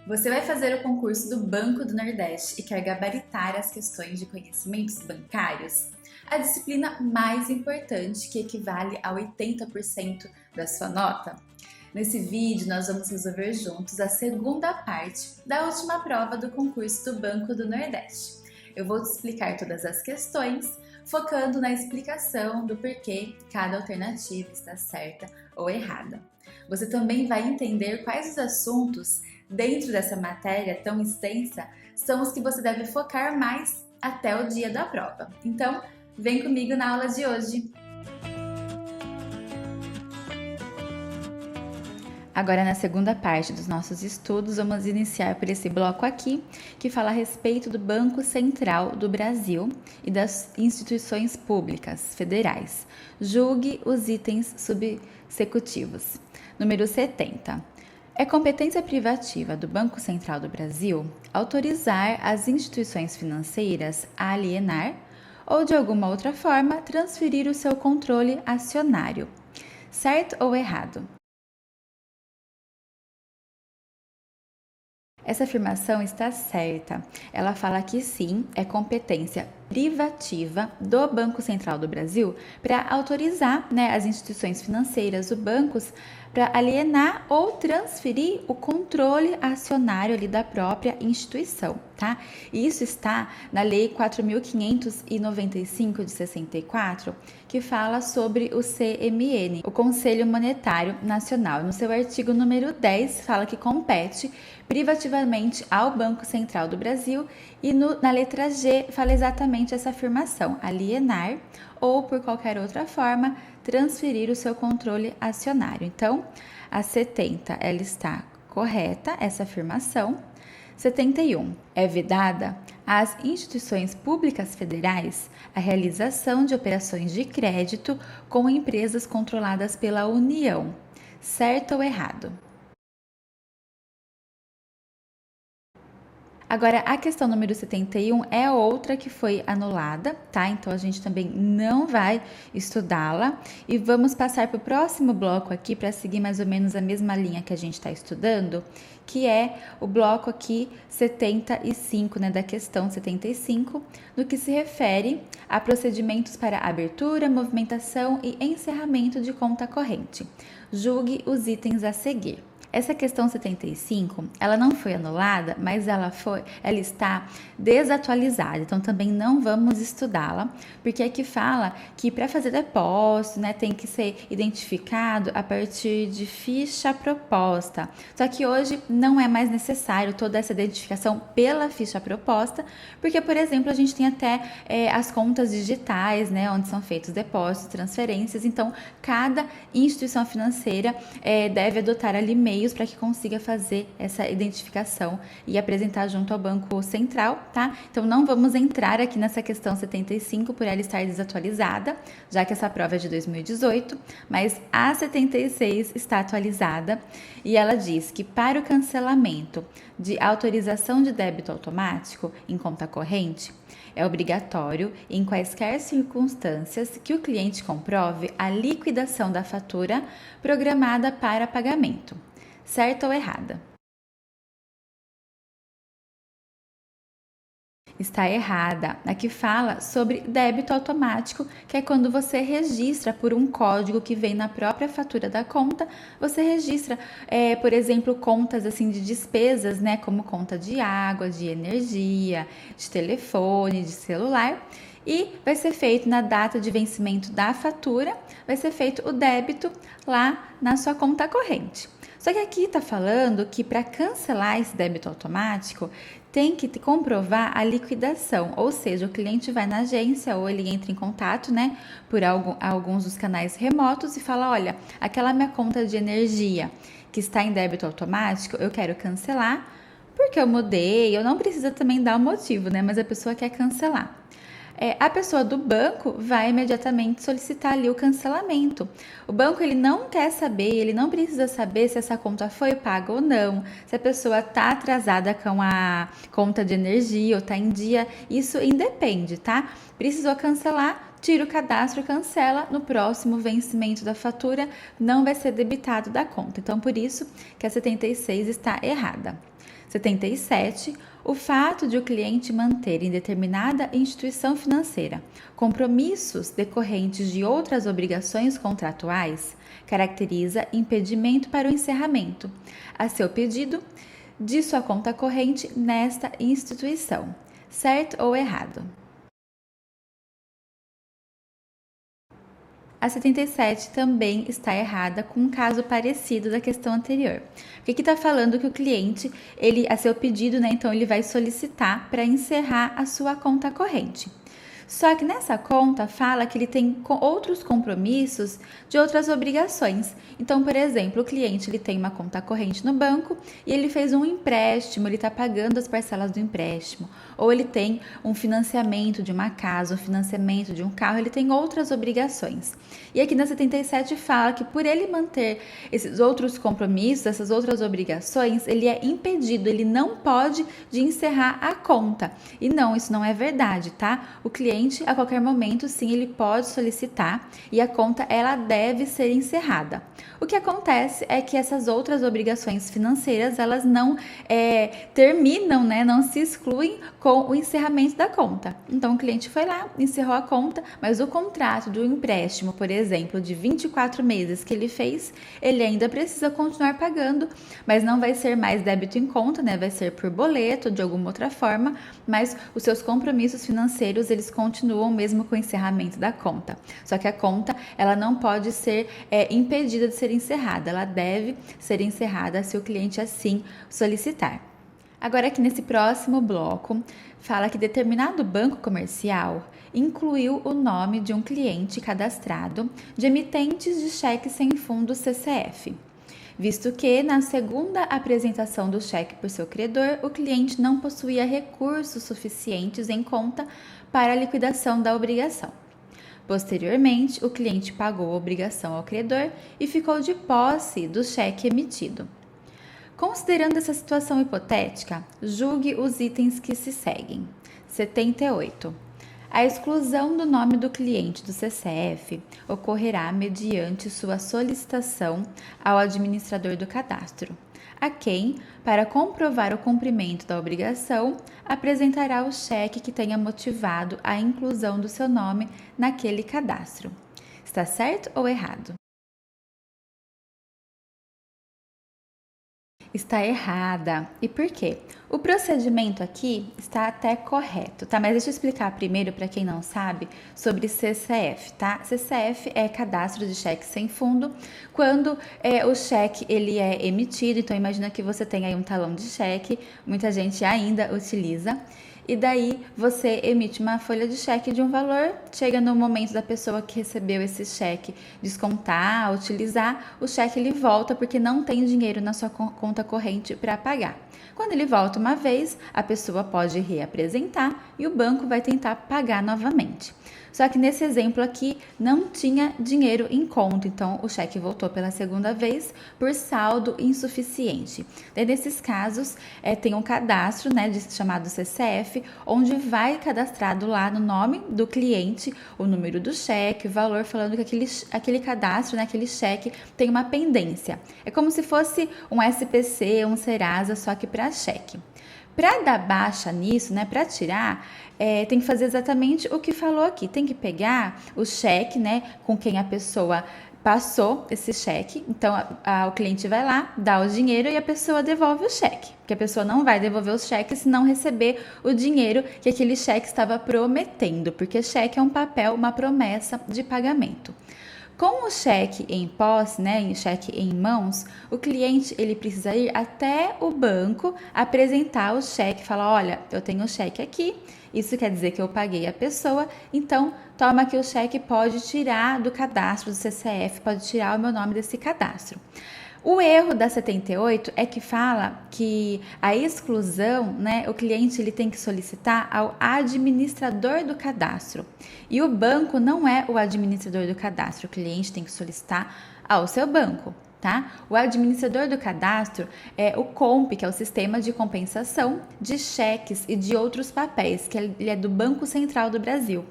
Você vai fazer o concurso do Banco do Nordeste e quer gabaritar as questões de conhecimentos bancários? A disciplina mais importante, que equivale a 80% da sua nota? Nesse vídeo, nós vamos resolver juntos a segunda parte da última prova do concurso do Banco do Nordeste. Eu vou te explicar todas as questões, focando na explicação do porquê cada alternativa está certa ou errada. Você também vai entender quais os assuntos dentro dessa matéria tão extensa são os que você deve focar mais até o dia da prova. Então, vem comigo na aula de hoje! Agora, na segunda parte dos nossos estudos, vamos iniciar por esse bloco aqui, que fala a respeito do Banco Central do Brasil e das instituições públicas federais. Julgue os itens subsecutivos. Número 70. É competência privativa do Banco Central do Brasil autorizar as instituições financeiras a alienar ou, de alguma outra forma, transferir o seu controle acionário. Certo ou errado? Essa afirmação está certa. Ela fala que sim, é competência privativa do Banco Central do Brasil para autorizar, as instituições financeiras, os bancos, para alienar ou transferir o controle acionário ali da própria instituição, tá? E isso está na Lei 4.595 de 64, que fala sobre o CMN, o Conselho Monetário Nacional. No seu artigo número 10, fala que compete privativamente ao Banco Central do Brasil e na letra G fala exatamente essa afirmação, alienar ou, por qualquer outra forma, transferir o seu controle acionário. Então, a 70, ela está correta, essa afirmação. 71. É vedada às instituições públicas federais a realização de operações de crédito com empresas controladas pela União. Certo ou errado? Agora, a questão número 71 é outra que foi anulada, tá? Então, a gente também não vai estudá-la. E vamos passar para o próximo bloco aqui, para seguir mais ou menos a mesma linha que a gente está estudando, que é o bloco aqui 75, da questão 75, no que se refere a procedimentos para abertura, movimentação e encerramento de conta corrente. Julgue os itens a seguir. Essa questão 75, ela não foi anulada, mas ela está desatualizada, então também não vamos estudá-la, porque aqui fala que para fazer depósito, tem que ser identificado a partir de ficha proposta. Só que hoje não é mais necessário toda essa identificação pela ficha proposta, porque, por exemplo, a gente tem até as contas digitais, onde são feitos depósitos, transferências, então cada instituição financeira deve adotar ali meios para que consiga fazer essa identificação e apresentar junto ao Banco Central, tá? Então, não vamos entrar aqui nessa questão 75 por ela estar desatualizada, já que essa prova é de 2018, mas a 76 está atualizada e ela diz que para o cancelamento de autorização de débito automático em conta corrente, é obrigatório, em quaisquer circunstâncias, que o cliente comprove a liquidação da fatura programada para pagamento. Certa ou errada? Está errada. Aqui fala sobre débito automático, que é quando você registra por um código que vem na própria fatura da conta, você registra, por exemplo, contas assim de despesas, como conta de água, de energia, de telefone, de celular, e vai ser feito na data de vencimento da fatura, vai ser feito o débito lá na sua conta corrente. Só que aqui está falando que para cancelar esse débito automático, tem que comprovar a liquidação, ou seja, o cliente vai na agência ou ele entra em contato, por alguns dos canais remotos e fala, olha, aquela minha conta de energia que está em débito automático, eu quero cancelar porque eu mudei, eu não precisa também dar o motivo, mas a pessoa quer cancelar. A pessoa do banco vai imediatamente solicitar ali o cancelamento. O banco ele não quer saber, ele não precisa saber se essa conta foi paga ou não, se a pessoa está atrasada com a conta de energia ou está em dia, isso independe, tá? Precisou cancelar, tira o cadastro, cancela, no próximo vencimento da fatura não vai ser debitado da conta. Então, por isso que a 76 está errada. 77. O fato de o cliente manter em determinada instituição financeira compromissos decorrentes de outras obrigações contratuais caracteriza impedimento para o encerramento, a seu pedido, de sua conta corrente nesta instituição. Certo ou errado? A 77 também está errada com um caso parecido da questão anterior. Porque aqui está falando que o cliente, ele, a seu pedido, né, então ele vai solicitar para encerrar a sua conta corrente. Só que nessa conta fala que ele tem outros compromissos de outras obrigações. Então, por exemplo, o cliente ele tem uma conta corrente no banco e ele fez um empréstimo, ele está pagando as parcelas do empréstimo. Ou ele tem um financiamento de uma casa, um financiamento de um carro, ele tem outras obrigações. E aqui na 77 fala que por ele manter esses outros compromissos, essas outras obrigações, ele é impedido, ele não pode de encerrar a conta. E não, isso não é verdade, tá? O cliente, a qualquer momento, sim, ele pode solicitar e a conta, ela deve ser encerrada. O que acontece é que essas outras obrigações financeiras, elas não terminam, né? Não se excluem com o encerramento da conta. Então, o cliente foi lá, encerrou a conta, mas o contrato do empréstimo, por exemplo, de 24 meses que ele fez, ele ainda precisa continuar pagando, mas não vai ser mais débito em conta, né? Vai ser por boleto, de alguma outra forma, mas os seus compromissos financeiros, eles continuam mesmo com o encerramento da conta. Só que a conta, ela não pode ser impedida de ser encerrada, ela deve ser encerrada se o cliente assim solicitar. Agora aqui nesse próximo bloco, fala que determinado banco comercial incluiu o nome de um cliente cadastrado de emitentes de cheque sem fundo CCF, visto que, na segunda apresentação do cheque por seu credor, o cliente não possuía recursos suficientes em conta para a liquidação da obrigação. Posteriormente, o cliente pagou a obrigação ao credor e ficou de posse do cheque emitido. Considerando essa situação hipotética, julgue os itens que se seguem. 78. A exclusão do nome do cliente do CCF ocorrerá mediante sua solicitação ao administrador do cadastro, a quem, para comprovar o cumprimento da obrigação, apresentará o cheque que tenha motivado a inclusão do seu nome naquele cadastro. Está certo ou errado? Está errada. E por quê? O procedimento aqui está até correto, tá? Mas deixa eu explicar primeiro para quem não sabe sobre CCF, tá? CCF é cadastro de cheque sem fundo. Quando o cheque ele é emitido, então imagina que você tem aí um talão de cheque, muita gente ainda utiliza. E daí você emite uma folha de cheque de um valor, chega no momento da pessoa que recebeu esse cheque descontar, utilizar, o cheque ele volta porque não tem dinheiro na sua conta corrente para pagar. Quando ele volta uma vez, a pessoa pode reapresentar e o banco vai tentar pagar novamente. Só que nesse exemplo aqui não tinha dinheiro em conta, então o cheque voltou pela segunda vez por saldo insuficiente. Daí, nesses casos, tem um cadastro, né, chamado CCF, onde vai cadastrado lá no nome do cliente o número do cheque, o valor, falando que aquele cadastro, né, aquele cheque tem uma pendência. É como se fosse um SPC, um Serasa, só que para cheque. Para dar baixa nisso, né, para tirar, tem que fazer exatamente o que falou aqui. Tem que pegar o cheque, né, com quem a pessoa passou esse cheque. Então, o cliente vai lá, dá o dinheiro e a pessoa devolve o cheque. Porque a pessoa não vai devolver o cheque se não receber o dinheiro que aquele cheque estava prometendo. Porque cheque é um papel, uma promessa de pagamento. Com o cheque em posse, né, em cheque em mãos, o cliente ele precisa ir até o banco, apresentar o cheque, falar, olha, eu tenho o cheque aqui, isso quer dizer que eu paguei a pessoa, então toma aqui o cheque, pode tirar do cadastro do CCF, pode tirar o meu nome desse cadastro. O erro da 78 é que fala que a exclusão, né, o cliente ele tem que solicitar ao administrador do cadastro. E o banco não é o administrador do cadastro, o cliente tem que solicitar ao seu banco. Tá? O administrador do cadastro é o COMP, que é o Sistema de Compensação de Cheques e de Outros Papéis, que ele é do Banco Central do Brasil.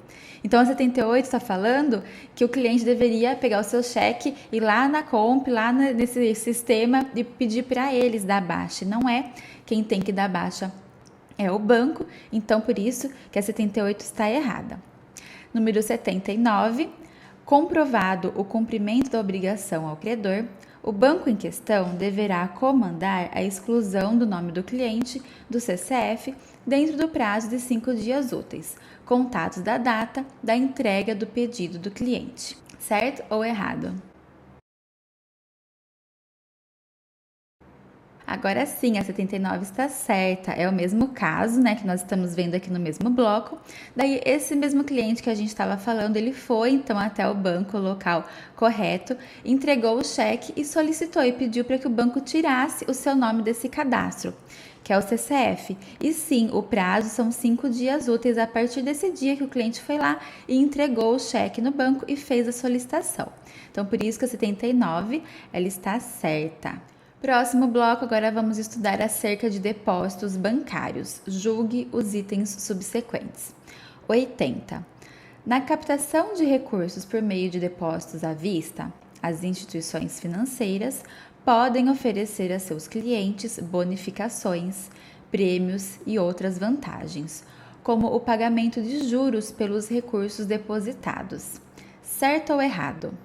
Então, a 78 está falando que o cliente deveria pegar o seu cheque e ir lá na COMP, lá nesse sistema e pedir para eles dar baixa. Não é quem tem que dar baixa é o banco, então por isso que a 78 está errada. Número 79, comprovado o cumprimento da obrigação ao credor, o banco em questão deverá comandar a exclusão do nome do cliente do CCF dentro do prazo de 5 dias úteis, contados da data da entrega do pedido do cliente. Certo ou errado? Agora sim, a 79 está certa. É o mesmo caso, né, que nós estamos vendo aqui no mesmo bloco. Daí, esse mesmo cliente que a gente estava falando, ele foi então até o banco, o local correto, entregou o cheque e solicitou e pediu para que o banco tirasse o seu nome desse cadastro, que é o CCF. E sim, o prazo são 5 dias úteis a partir desse dia que o cliente foi lá e entregou o cheque no banco e fez a solicitação. Então, por isso que a 79, ela está certa. Próximo bloco, agora vamos estudar acerca de depósitos bancários. Julgue os itens subsequentes. 80. Na captação de recursos por meio de depósitos à vista, as instituições financeiras podem oferecer a seus clientes bonificações, prêmios e outras vantagens, como o pagamento de juros pelos recursos depositados. Certo ou errado?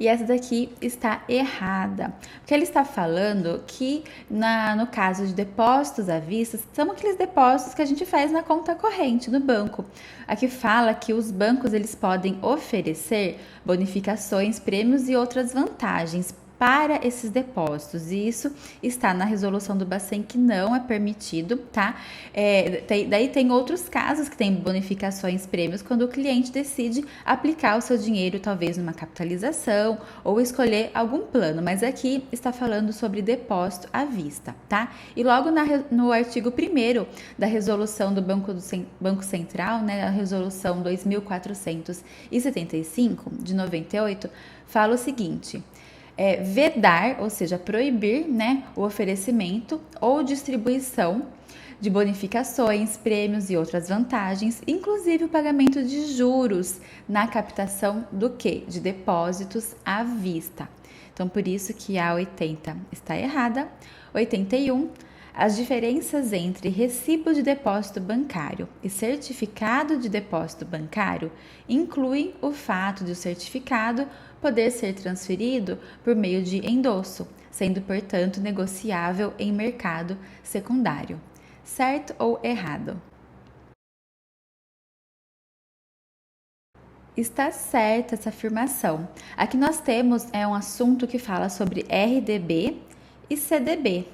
E essa daqui está errada, porque ele está falando que no caso de depósitos à vista, são aqueles depósitos que a gente faz na conta corrente no banco. Aqui fala que os bancos eles podem oferecer bonificações, prêmios e outras vantagens para esses depósitos, e isso está na resolução do Bacen que não é permitido, tá? Daí tem outros casos que tem bonificações, prêmios, quando o cliente decide aplicar o seu dinheiro talvez numa capitalização ou escolher algum plano, mas aqui está falando sobre depósito à vista, tá? E logo no artigo 1º da resolução do Banco Central, né, a resolução 2475 de 98, fala o seguinte: vedar, ou seja, proibir, né, o oferecimento ou distribuição de bonificações, prêmios e outras vantagens, inclusive o pagamento de juros na captação do quê? De depósitos à vista. Então, por isso que a 80 está errada. 81. As diferenças entre recibo de depósito bancário e certificado de depósito bancário incluem o fato de o certificado poder ser transferido por meio de endosso, sendo, portanto, negociável em mercado secundário. Certo ou errado? Está certa essa afirmação. Aqui nós temos um assunto que fala sobre RDB e CDB,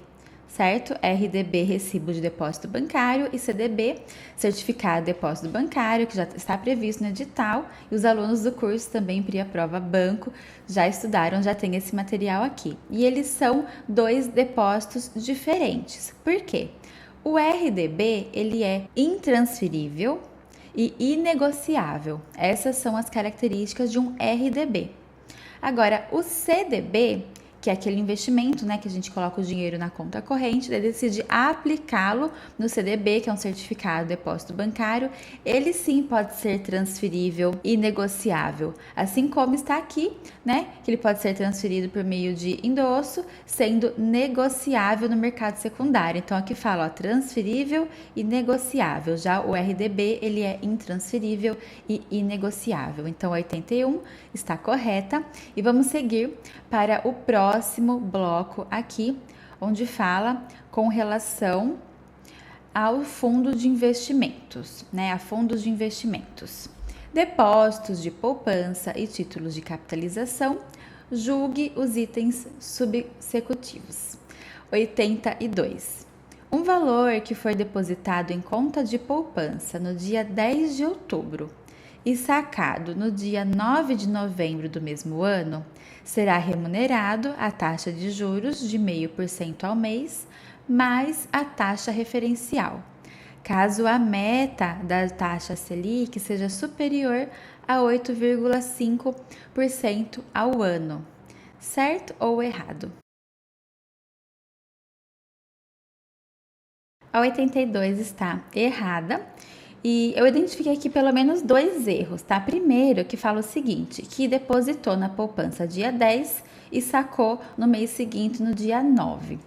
certo? RDB, recibo de depósito bancário, e CDB, certificado de depósito bancário, que já está previsto no edital, e os alunos do curso também Pria Prova Banco já estudaram, já tem esse material aqui. E eles são dois depósitos diferentes. Por quê? O RDB, ele é intransferível e inegociável. Essas são as características de um RDB. Agora, o CDB, que é aquele investimento, né, que a gente coloca o dinheiro na conta corrente, daí decide aplicá-lo no CDB, que é um certificado de depósito bancário, ele sim pode ser transferível e negociável, assim como está aqui, né, que ele pode ser transferido por meio de endosso, sendo negociável no mercado secundário. Então aqui fala, ó, transferível e negociável. Já o RDB, ele é intransferível e inegociável. Então 81 está correta, e vamos seguir para o próximo bloco aqui, onde fala com relação ao fundo de investimentos, né? A fundos de investimentos. Depósitos de poupança e títulos de capitalização, julgue os itens subsecutivos. 82. Um valor que for depositado em conta de poupança no dia 10 de outubro e sacado no dia 9 de novembro do mesmo ano, será remunerado a taxa de juros de 0,5% ao mês, mais a taxa referencial, caso a meta da taxa Selic seja superior a 8,5% ao ano. Certo ou errado? A 82 está errada. E eu identifiquei aqui pelo menos 2 erros, tá? Primeiro, que fala o seguinte, que depositou na poupança dia 10 e sacou no mês seguinte, no dia 9.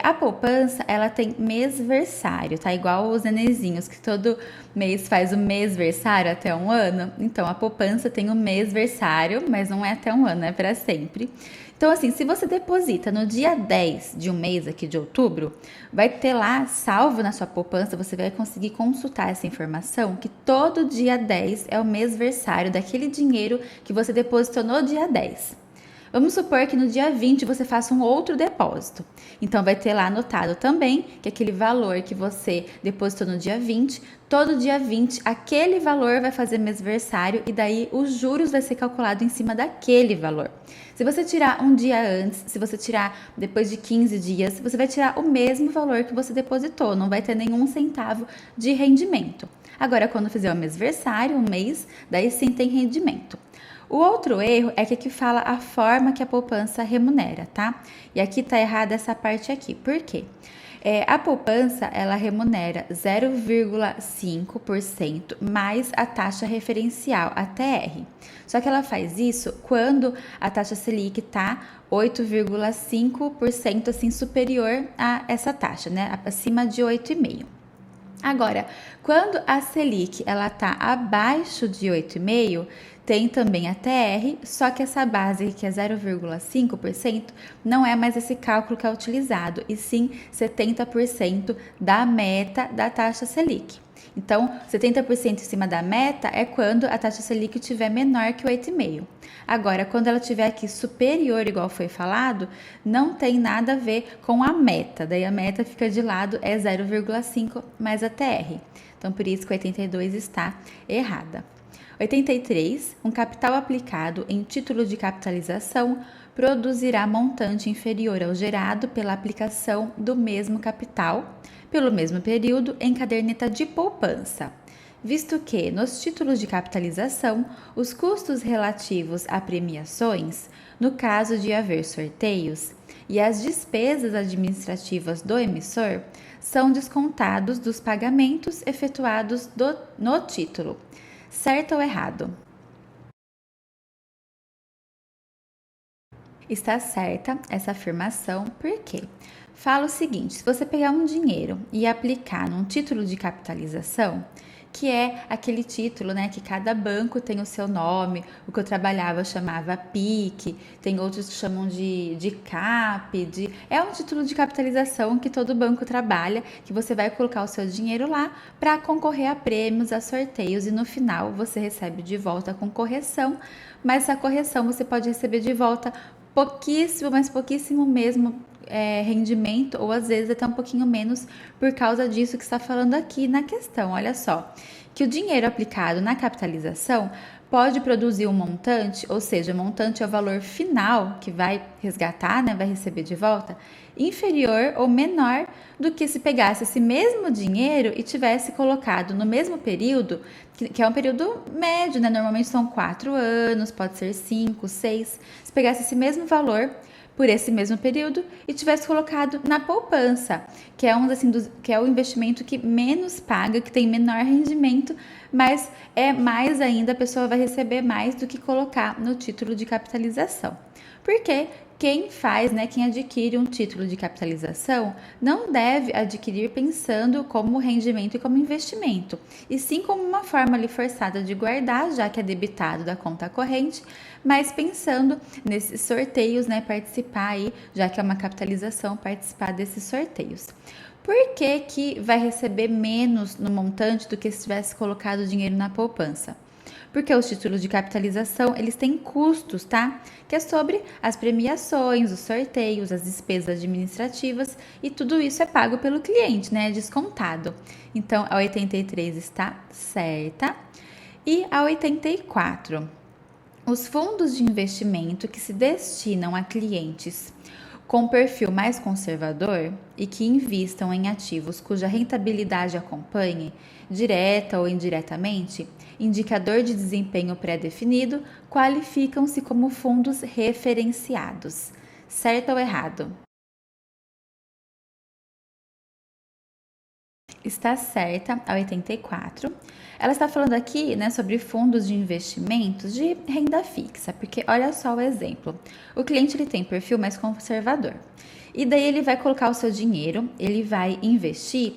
A poupança, ela tem mêsversário, tá? Igual os nenezinhos, que todo mês faz o mêsversário até um ano. Então, a poupança tem o mêsversário, mas não é até um ano, é para sempre. Então, assim, se você deposita no dia 10 de um mês aqui de outubro, vai ter lá salvo na sua poupança, você vai conseguir consultar essa informação, que todo dia 10 é o mêsversário daquele dinheiro que você depositou no dia 10. Vamos supor que no dia 20 você faça um outro depósito. Então, vai ter lá anotado também que aquele valor que você depositou no dia 20, todo dia 20, aquele valor vai fazer mêsversário e daí os juros vai ser calculado em cima daquele valor. Se você tirar um dia antes, se você tirar depois de 15 dias, você vai tirar o mesmo valor que você depositou, não vai ter nenhum centavo de rendimento. Agora, quando fizer o mêsversário, um mês, daí sim tem rendimento. O outro erro é que aqui fala a forma que a poupança remunera, tá? E aqui tá errada essa parte aqui. Por quê? A poupança, ela remunera 0,5% mais a taxa referencial, a TR. Só que ela faz isso quando a taxa Selic tá 8,5% assim superior a essa taxa, né? Acima de 8,5%. Agora, quando a Selic ela está abaixo de 8,5%, tem também a TR, só que essa base que é 0,5% não é mais esse cálculo que é utilizado, e sim 70% da meta da taxa Selic. Então, 70% em cima da meta é quando a taxa Selic estiver menor que 8,5%. Agora, quando ela estiver aqui superior, igual foi falado, não tem nada a ver com a meta. Daí a meta fica de lado, é 0,5 mais a TR. Então, por isso que 82 está errada. 83. Um capital aplicado em título de capitalização produzirá montante inferior ao gerado pela aplicação do mesmo capital pelo mesmo período em caderneta de poupança, visto que, nos títulos de capitalização, os custos relativos a premiações, no caso de haver sorteios, e as despesas administrativas do emissor são descontados dos pagamentos efetuados no título. Certo ou errado? Está certa essa afirmação, por quê? Fala o seguinte: se você pegar um dinheiro e aplicar num título de capitalização, que é aquele título, né, que cada banco tem o seu nome, o que eu trabalhava chamava PIC, tem outros que chamam de CAP, é um título de capitalização que todo banco trabalha, que você vai colocar o seu dinheiro lá para concorrer a prêmios, a sorteios, e no final você recebe de volta com correção, mas essa correção você pode receber de volta pouquíssimo, mas pouquíssimo mesmo rendimento, ou às vezes até um pouquinho menos, por causa disso que está falando aqui na questão. Olha só, que o dinheiro aplicado na capitalização pode produzir um montante, ou seja, o montante é o valor final que vai resgatar, né, vai receber de volta, inferior ou menor do que se pegasse esse mesmo dinheiro e tivesse colocado no mesmo período, que é um período médio, né? Normalmente são 4 anos, pode ser 5, 6. Se pegasse esse mesmo valor por esse mesmo período e tivesse colocado na poupança, que é que é o investimento que menos paga, que tem menor rendimento, mas é mais ainda, a pessoa vai receber mais do que colocar no título de capitalização. Porque quem faz, né, quem adquire um título de capitalização não deve adquirir pensando como rendimento e como investimento, e sim como uma forma ali forçada de guardar, já que é debitado da conta corrente, mas pensando nesses sorteios, né, participar aí, já que é uma capitalização, participar desses sorteios. Por que que vai receber menos no montante do que se tivesse colocado o dinheiro na poupança? Porque os títulos de capitalização, eles têm custos, tá? Que é sobre as premiações, os sorteios, as despesas administrativas, e tudo isso é pago pelo cliente, né? É descontado. Então, a 83 está certa. E a 84. Os fundos de investimento que se destinam a clientes com perfil mais conservador e que invistam em ativos cuja rentabilidade acompanhe, direta ou indiretamente, indicador de desempenho pré-definido, qualificam-se como fundos referenciados. Certo ou errado? está certa, a 84. Ela está falando aqui, né, sobre fundos de investimentos de renda fixa, porque olha só o exemplo. O cliente ele tem perfil mais conservador. E daí ele vai colocar o seu dinheiro, ele vai investir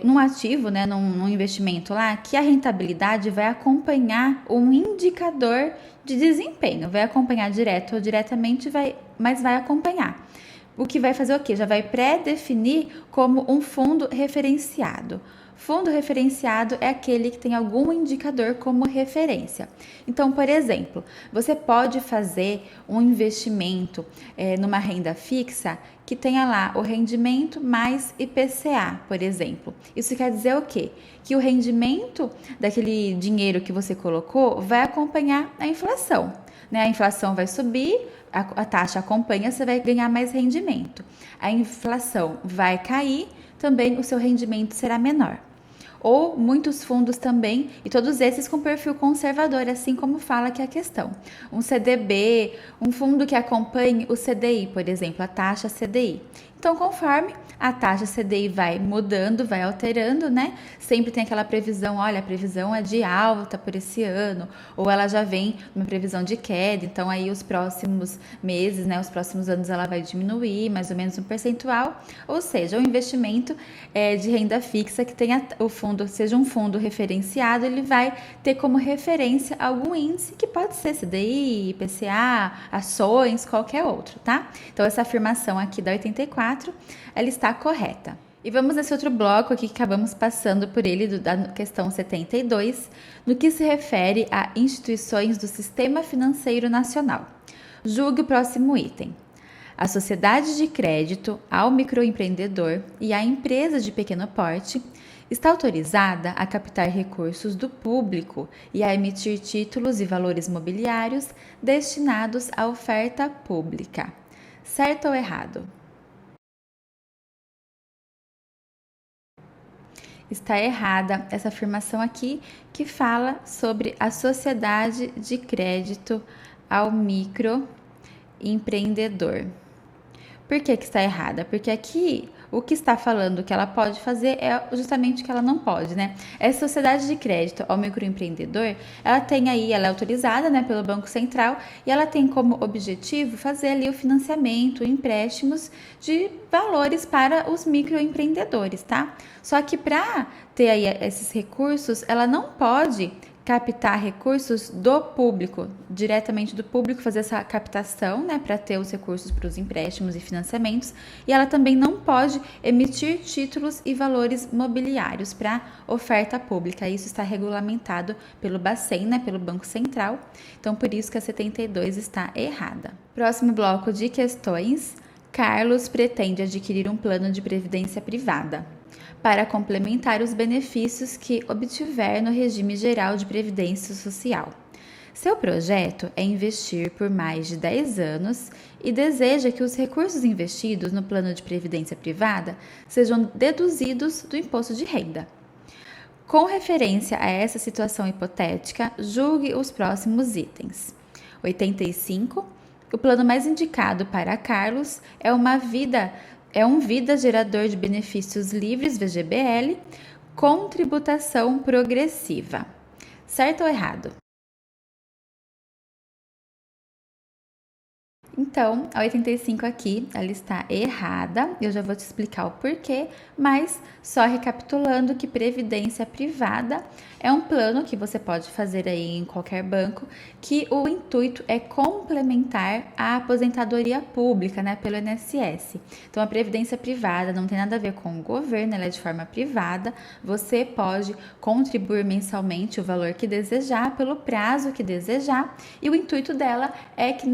num ativo, né, num investimento lá, que a rentabilidade vai acompanhar um indicador de desempenho, vai acompanhar direto ou diretamente, mas vai acompanhar. O que vai fazer o quê? Já vai pré-definir como um fundo referenciado. Fundo referenciado é aquele que tem algum indicador como referência. Então, por exemplo, você pode fazer um investimento numa renda fixa que tenha lá o rendimento mais IPCA, por exemplo. Isso quer dizer o quê? Que o rendimento daquele dinheiro que você colocou vai acompanhar a inflação. Né? A inflação vai subir, a taxa acompanha, você vai ganhar mais rendimento. A inflação vai cair, também o seu rendimento será menor. Ou muitos fundos também, e todos esses com perfil conservador, assim como fala aqui a questão. Um CDB, um fundo que acompanhe o CDI, por exemplo, a taxa CDI. Então, conforme a taxa CDI vai mudando, vai alterando, né? Sempre tem aquela previsão, olha, a previsão é de alta por esse ano, ou ela já vem uma previsão de queda, então aí os próximos meses, né, os próximos anos ela vai diminuir mais ou menos um percentual, ou seja, o investimento de renda fixa que tenha o fundo, seja um fundo referenciado, ele vai ter como referência algum índice que pode ser CDI, IPCA, ações, qualquer outro, tá? Então essa afirmação aqui da 84, ela está correta. E vamos nesse outro bloco aqui que acabamos passando por ele, da questão 72, no que se refere a instituições do Sistema Financeiro Nacional. Julgue o próximo item. A sociedade de crédito ao microempreendedor e à empresa de pequeno porte está autorizada a captar recursos do público e a emitir títulos e valores mobiliários destinados à oferta pública. Certo ou errado? Está errada essa afirmação aqui que fala sobre a sociedade de crédito ao microempreendedor. Por que está errada? Porque aqui o que está falando que ela pode fazer é justamente o que ela não pode, né? Essa sociedade de crédito ao microempreendedor, ela tem aí, ela é autorizada, né, pelo Banco Central e ela tem como objetivo fazer ali o financiamento, empréstimos de valores para os microempreendedores, tá? Só que para ter aí esses recursos, ela não pode captar recursos do público, diretamente do público, fazer essa captação, né, para ter os recursos para os empréstimos e financiamentos, e ela também não pode emitir títulos e valores mobiliários para oferta pública. Isso está regulamentado pelo Bacen, né, pelo Banco Central, então por isso que a 72 está errada. Próximo bloco de questões. Carlos pretende adquirir um plano de previdência privada para complementar os benefícios que obtiver no regime geral de previdência social. Seu projeto é investir por mais de 10 anos e deseja que os recursos investidos no plano de previdência privada sejam deduzidos do imposto de renda. Com referência a essa situação hipotética, julgue os próximos itens. 85. O plano mais indicado para Carlos é um vida gerador de benefícios livres VGBL com tributação progressiva. Certo ou errado? Então, a 85 aqui, ela está errada, eu já vou te explicar o porquê, mas só recapitulando que previdência privada é um plano que você pode fazer aí em qualquer banco, que o intuito é complementar a aposentadoria pública, né, pelo INSS. Então, a previdência privada não tem nada a ver com o governo, ela é de forma privada, você pode contribuir mensalmente o valor que desejar, pelo prazo que desejar, e o intuito dela é que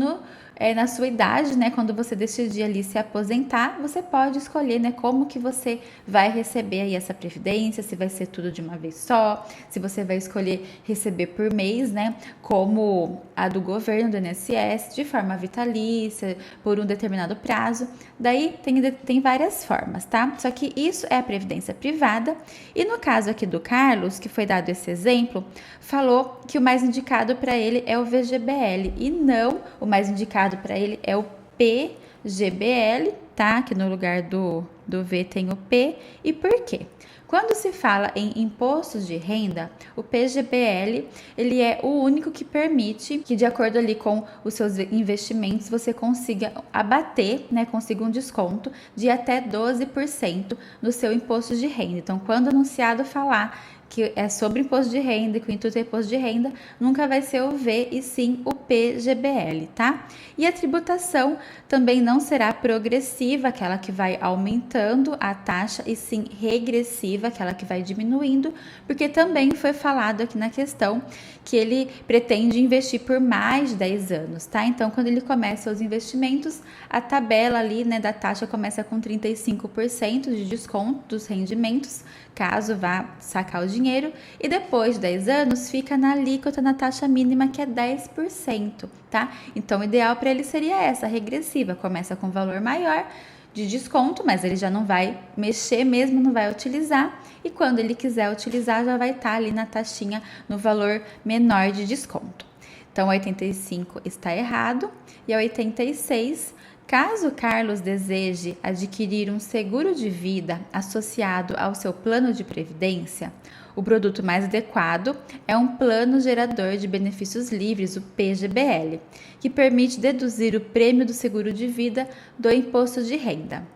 na sua idade, né, quando você decidir ali se aposentar, você pode escolher, né, como que você vai receber aí essa previdência, se vai ser tudo de uma vez só, se você vai escolher receber por mês, né, como a do governo, do INSS, de forma vitalícia, por um determinado prazo. Daí tem várias formas, tá? Só que isso é a previdência privada. E no caso aqui do Carlos, que foi dado esse exemplo, falou que o mais indicado para ele é o VGBL e não o mais indicado para ele é o PGBL tá? Que no lugar do V tem o P. E por quê? Quando se fala em impostos de renda, o PGBL, ele é o único que permite que, de acordo ali com os seus investimentos, você consiga abater, né, consiga um desconto de até 12% no seu imposto de renda. Então, quando anunciado falar que é sobre imposto de renda e que o intuito é imposto de renda, nunca vai ser o V e sim o PGBL, tá? E a tributação também não será progressiva, aquela que vai aumentando a taxa, e sim regressiva, aquela que vai diminuindo, porque também foi falado aqui na questão que ele pretende investir por mais de 10 anos, tá? Então, quando ele começa os investimentos, a tabela ali, né, da taxa começa com 35% de desconto dos rendimentos, caso vá sacar o dinheiro, e depois de 10 anos fica na alíquota, na taxa mínima, que é 10%, tá? Então, o ideal para ele seria essa, regressiva, começa com valor maior de desconto, mas ele já não vai mexer mesmo, não vai utilizar, e quando ele quiser utilizar, já vai estar ali na taxinha, no valor menor de desconto. Então, 85 está errado, e a 86, caso Carlos deseje adquirir um seguro de vida associado ao seu plano de previdência, o produto mais adequado é um plano gerador de benefícios livres, o PGBL, que permite deduzir o prêmio do seguro de vida do imposto de renda.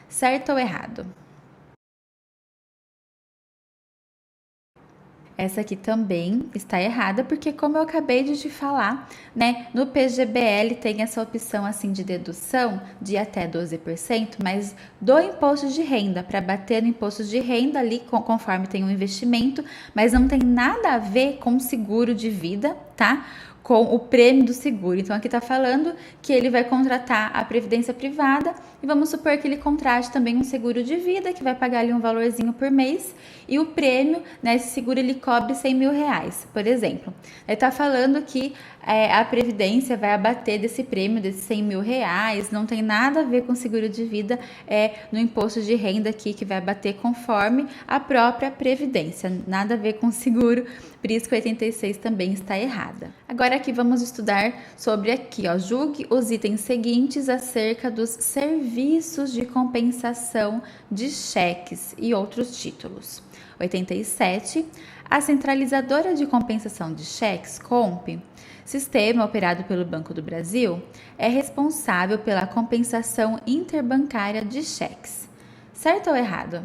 Certo ou errado? Essa aqui também está errada, porque como eu acabei de te falar, né, no PGBL tem essa opção assim de dedução de até 12%, mas do imposto de renda, para bater no imposto de renda ali, conforme tem um investimento, mas não tem nada a ver com seguro de vida, tá? Com o prêmio do seguro. Então, aqui está falando que ele vai contratar a previdência privada e vamos supor que ele contrate também um seguro de vida que vai pagar ali um valorzinho por mês e o prêmio, né, esse seguro ele cobre 100 mil reais, por exemplo. Ele está falando que a previdência vai abater desse prêmio, desses 100 mil reais, não tem nada a ver com seguro de vida, no imposto de renda aqui que vai abater conforme a própria previdência, nada a ver com seguro, por isso que 86 também está errada. Agora aqui vamos estudar sobre aqui, ó, julgue os itens seguintes acerca dos serviços de compensação de cheques e outros títulos. 87. A centralizadora de compensação de cheques, COMP, sistema operado pelo Banco do Brasil, é responsável pela compensação interbancária de cheques. Certo ou errado?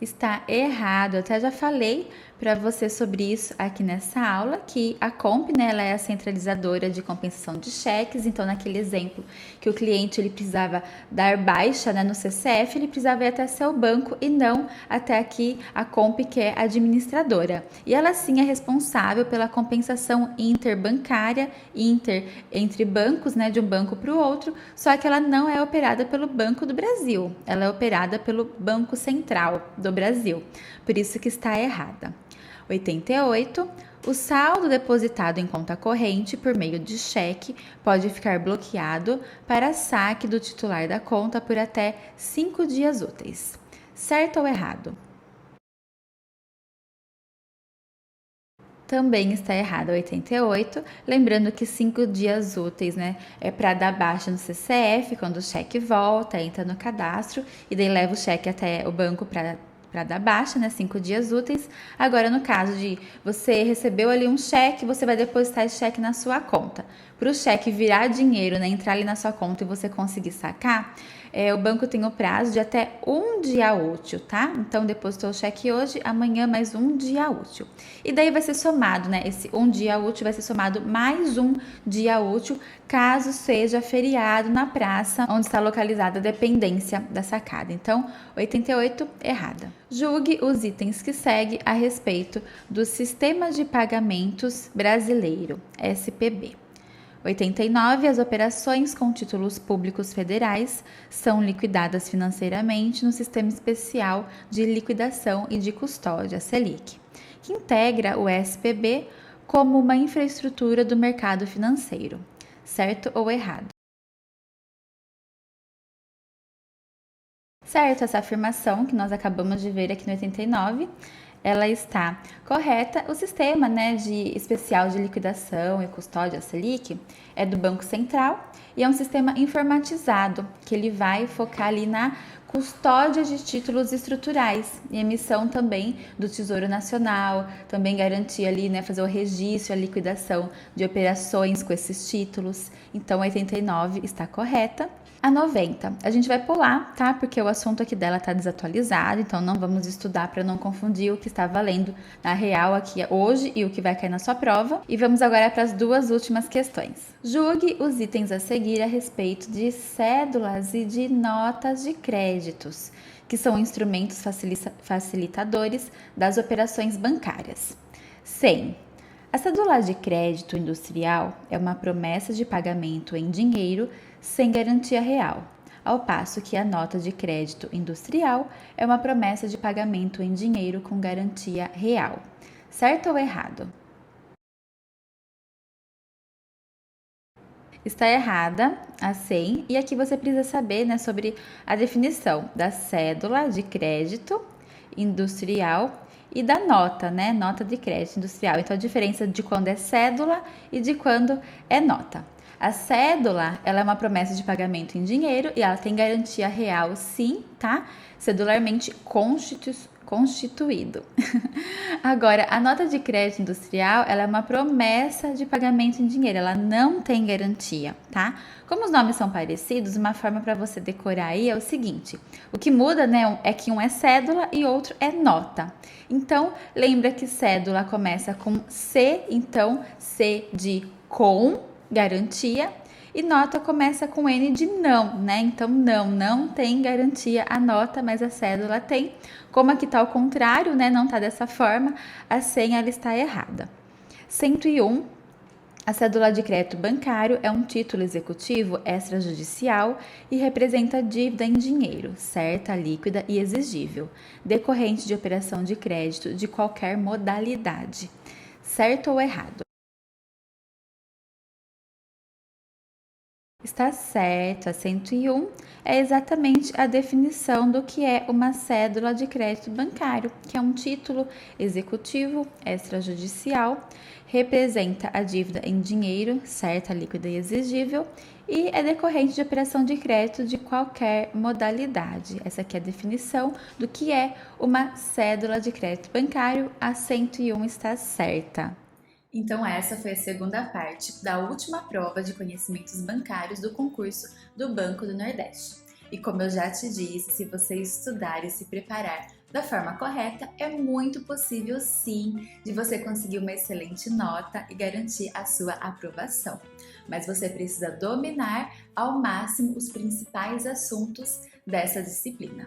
Está errado. Eu até já falei para você sobre isso aqui nessa aula, que a Comp, né, ela é a centralizadora de compensação de cheques. Então, naquele exemplo que o cliente ele precisava dar baixa, né, no CCF, ele precisava ir até seu banco e não até aqui a Comp, que é administradora. E ela sim é responsável pela compensação interbancária, entre bancos, né, de um banco para o outro, só que ela não é operada pelo Banco do Brasil, ela é operada pelo Banco Central do Brasil, por isso que está errada. 88. O saldo depositado em conta corrente por meio de cheque pode ficar bloqueado para saque do titular da conta por até 5 dias úteis. Certo ou errado? Também está errado 88, lembrando que 5 dias úteis, né, é para dar baixa no CCF, quando o cheque volta, entra no cadastro e daí leva o cheque até o banco para dar baixa, né, 5 dias úteis. Agora, no caso de você recebeu ali um cheque, você vai depositar esse cheque na sua conta. Para o cheque virar dinheiro, né, entrar ali na sua conta e você conseguir sacar, o banco tem o prazo de até um dia útil, tá? Então, depositou o cheque hoje, amanhã mais um dia útil. E daí vai ser somado, né? Esse um dia útil vai ser somado mais um dia útil, caso seja feriado na praça onde está localizada a dependência da sacada. Então, 88, errada. Julgue os itens que seguem a respeito do Sistema de Pagamentos Brasileiro, SPB. 89. As operações com títulos públicos federais são liquidadas financeiramente no Sistema Especial de Liquidação e de Custódia, SELIC, que integra o SPB como uma infraestrutura do mercado financeiro. Certo ou errado? Certo, essa afirmação que nós acabamos de ver aqui no 89 ela está correta. O sistema, né, especial de liquidação e custódia Selic é do Banco Central e é um sistema informatizado que ele vai focar ali na custódia de títulos estruturais e emissão também do Tesouro Nacional, também garantir ali, né, fazer o registro, a liquidação de operações com esses títulos. Então, a 89 está correta. A 90, a gente vai pular, tá? Porque o assunto aqui dela tá desatualizado, então não vamos estudar para não confundir o que está valendo na real aqui hoje e o que vai cair na sua prova. E vamos agora para as duas últimas questões. Julgue os itens a seguir a respeito de cédulas e de notas de créditos, que são instrumentos facilitadores das operações bancárias. 100. A cédula de crédito industrial é uma promessa de pagamento em dinheiro sem garantia real, ao passo que a nota de crédito industrial é uma promessa de pagamento em dinheiro com garantia real. Certo ou errado? Está errada a 100, e aqui você precisa saber, né, sobre a definição da cédula de crédito industrial e da nota, né, nota de crédito industrial. Então, a diferença de quando é cédula e de quando é nota. A cédula, ela é uma promessa de pagamento em dinheiro e ela tem garantia real, sim, tá? Cedularmente constituído. Agora, a nota de crédito industrial, ela é uma promessa de pagamento em dinheiro, ela não tem garantia, tá? Como os nomes são parecidos, uma forma para você decorar aí é o seguinte: o que muda, né, é que um é cédula e outro é nota. Então, lembra que cédula começa com C, então C de com garantia, e nota começa com N de não, né? Então, não tem garantia a nota, mas a cédula tem. Como aqui tá ao contrário, né? Não tá dessa forma, a 100 ela está errada. 101. A cédula de crédito bancário é um título executivo extrajudicial e representa dívida em dinheiro, certa, líquida e exigível, decorrente de operação de crédito de qualquer modalidade. Certo ou errado? Está certo, a 101 é exatamente a definição do que é uma cédula de crédito bancário, que é um título executivo extrajudicial, representa a dívida em dinheiro, certa, líquida e exigível, e é decorrente de operação de crédito de qualquer modalidade. Essa aqui é a definição do que é uma cédula de crédito bancário, a 101 está certa. Então, essa foi a segunda parte da última prova de conhecimentos bancários do concurso do Banco do Nordeste. E como eu já te disse, se você estudar e se preparar da forma correta, é muito possível sim de você conseguir uma excelente nota e garantir a sua aprovação. Mas você precisa dominar ao máximo os principais assuntos dessa disciplina.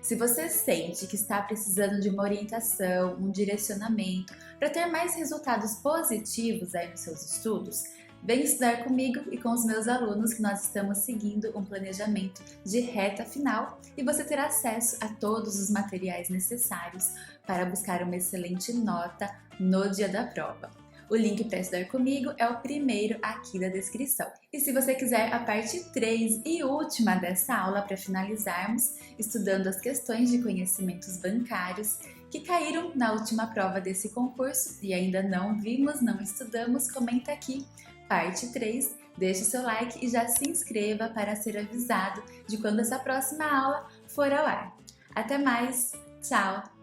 Se você sente que está precisando de uma orientação, um direcionamento para ter mais resultados positivos aí nos seus estudos, vem estudar comigo e com os meus alunos, que nós estamos seguindo um planejamento de reta final e você terá acesso a todos os materiais necessários para buscar uma excelente nota no dia da prova. O link para estudar comigo é o primeiro aqui da descrição. E se você quiser a parte 3 e última dessa aula para finalizarmos, estudando as questões de conhecimentos bancários que caíram na última prova desse concurso e ainda não vimos, não estudamos, comenta aqui, parte 3, deixe seu like e já se inscreva para ser avisado de quando essa próxima aula for ao ar. Até mais, tchau!